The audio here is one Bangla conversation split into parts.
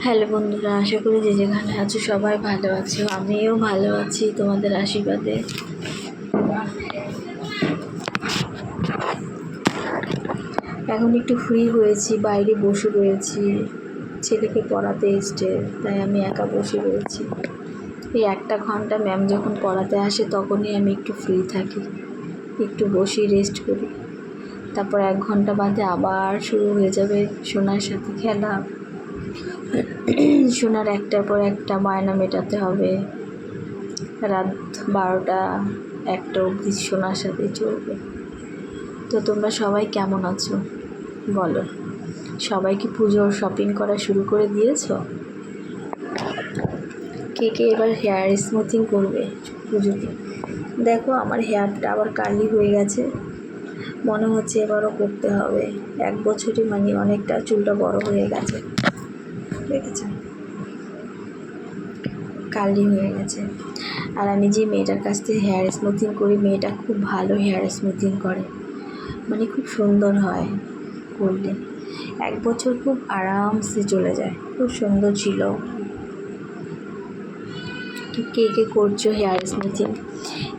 হ্যালো বন্ধুরা, আশা করি যে যেখানে আছো সবাই ভালো আছো। আমিও ভালো আছি তোমাদের আশীর্বাদে। এখন একটু ফ্রি হয়েছি, বাইরে বসে রয়েছি, ছেলেকে পড়াতে এসছে, তাই আমি একা বসে রয়েছি। এই 1 ঘন্টা ম্যাম যখন পড়াতে আসে তখনই আমি একটু ফ্রি থাকি, একটু বসি রেস্ট করি। তারপর 1 ঘন্টা বাদে আবার শুরু হয়ে যাবে সোনার সাথে খেলা। সোনার একটার পর একটা বায়না মেটাতে হবে। রাত 12টা 1টা অবধি সোনার সাথে চলবে। তো তোমরা সবাই কেমন আছো বলো? সবাই কি পুজোর শপিং করা শুরু করে দিয়েছো? কে কে এবার হেয়ার স্মুথিং করবে পুজোতে? দেখো, আমার হেয়ারটা আবার কার্লি হয়ে গেছে, মনে হচ্ছে এবারও করতে হবে। 1 বছরই মানে অনেকটা চুলটা বড় হয়ে গেছে, দেখেছেন, কার্লি হয়ে গেছে। আর আমি যে মেয়েটার কাছ থেকে হেয়ার স্মুথিং করি, মেয়েটা খুব ভালো হেয়ার স্মুথিং করে, মানে খুব সুন্দর হয় করলে। 1 বছর খুব আরামসে চলে যায়, খুব সুন্দর ছিল। তো কে কে করছো হেয়ার স্মুথিং?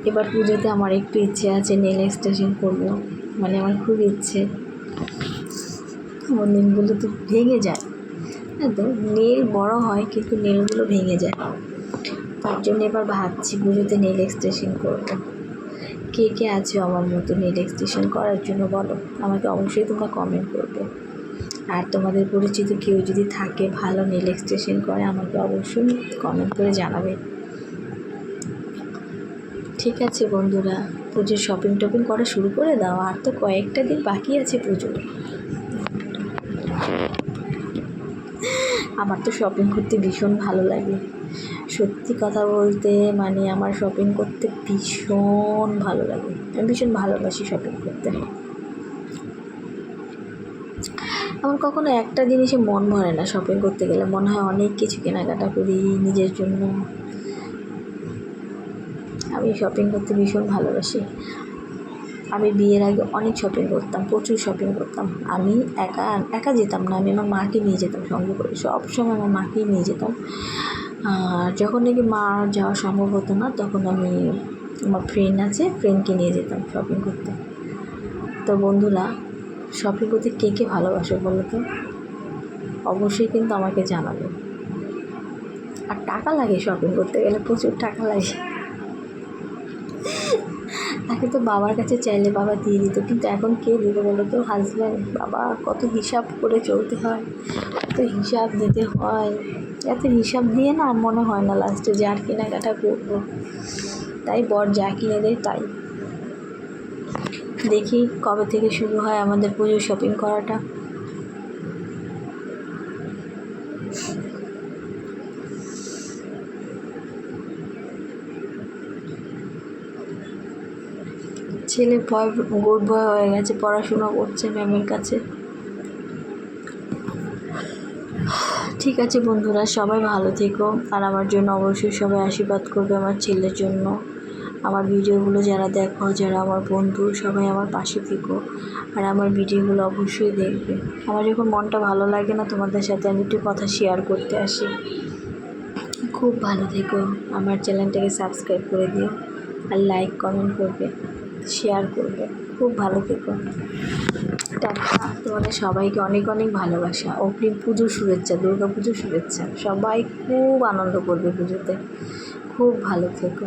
এবার পুজোতে আমার একটু ইচ্ছে আছে নেল এক্সটেনশন করবো, মানে আমার খুব ইচ্ছে। আমার নেলগুলো তো ভেঙে যায়, তো নেল বড় হয় কিন্তু নেলগুলো ভেঙে যায়। তার জন্য এবার ভাবছি পুজোতে নেল এক্সটেনশন করবো। কে কে আছো আমার মতো নেল এক্সটেনশন করার জন্য বলো, আমাকে অবশ্যই তোমরা কমেন্ট করবে। আর তোমাদের পরিচিত কেউ যদি থাকে ভালো নেল এক্সটেনশন করে, আমাকে অবশ্যই কমেন্ট করে জানাবে। ঠিক আছে বন্ধুরা, পুজোর শপিং টপিং করা শুরু করে দাও, আর তো কয়েকটা দিন বাকি আছে পুজোর। আমার তো শপিং করতে ভীষণ ভালো লাগে, সত্যি কথা বলতে, মানে আমার শপিং করতে ভীষণ ভালো লাগে। আমি ভীষণ ভালোবাসি শপিং করতে। আমার কখনো একটা জিনিসে মন ভরে না, শপিং করতে গেলে মনে হয় অনেক কিছু কেনাকাটা করি নিজের জন্য। আমি শপিং করতে ভীষণ ভালোবাসি। আমি বিয়ের আগে অনেক শপিং করতাম, প্রচুর শপিং করতাম। আমি একা একা যেতাম না, আমি আমার মাকে নিয়ে যেতাম সঙ্গে করে, সবসময় আমার মাকেই নিয়ে যেতাম। আর যখন নাকি মা যাওয়া সম্ভব হতো না, তখন আমি আমার ফ্রেন্ড আছে, ফ্রেন্ডকে নিয়ে যেতাম শপিং করতে। তো বন্ধুরা, শপিং করতে কে কে ভালোবাসো বলো তো? অবশ্যই কিন্তু আমাকে জানাবে। আর টাকা লাগে শপিং করতে গেলে, প্রচুর টাকা লাগে। আগে তো বাবার কাছে চাইলে বাবা দিয়ে দিত, কিন্তু এখন কে দিতে বলো তো? হাজব্যান্ড। বাবা, কত হিসাব করে চলতে হয়, কত হিসাব দিতে হয়। এত হিসাব দিয়ে না মনে হয় না লাস্টে যে আর কেনাকাটা করবো। তাই বর যা কিনে দেয় তাই। দেখি কবে থেকে শুরু হয় আমাদের পুজোর শপিং করাটা। ছেলে গুড বয় হয়ে গেছে, পড়াশোনা করছে ম্যামের কাছে। ঠিক আছে বন্ধুরা, সবাই ভালো থেকো। আর আমার জন্য অবশ্যই সবাই আশীর্বাদ করবে, আমার ছেলের জন্য। আমার ভিডিওগুলো যারা দেখো, যারা আমার বন্ধু, সবাই আমার পাশে থেকো। আর আমার ভিডিওগুলো অবশ্যই দেখবে। আমার যখন মনটা ভালো লাগে না, তোমাদের সাথে আমি একটু কথা শেয়ার করতে আসি। খুব ভালো থেকো। আমার চ্যানেলটাকে সাবস্ক্রাইব করে দিও, আর লাইক কমেন্ট করবে, শেয়ার করবে। খুব ভালো থেকো। টাটা। তোমাদের সবাইকে অনেক অনেক ভালোবাসা। অগ্রিম পুজোর শুভেচ্ছা, দুর্গা পুজোর শুভেচ্ছা। সবাই খুব আনন্দ করবে পুজোতে। খুব ভালো থেকো।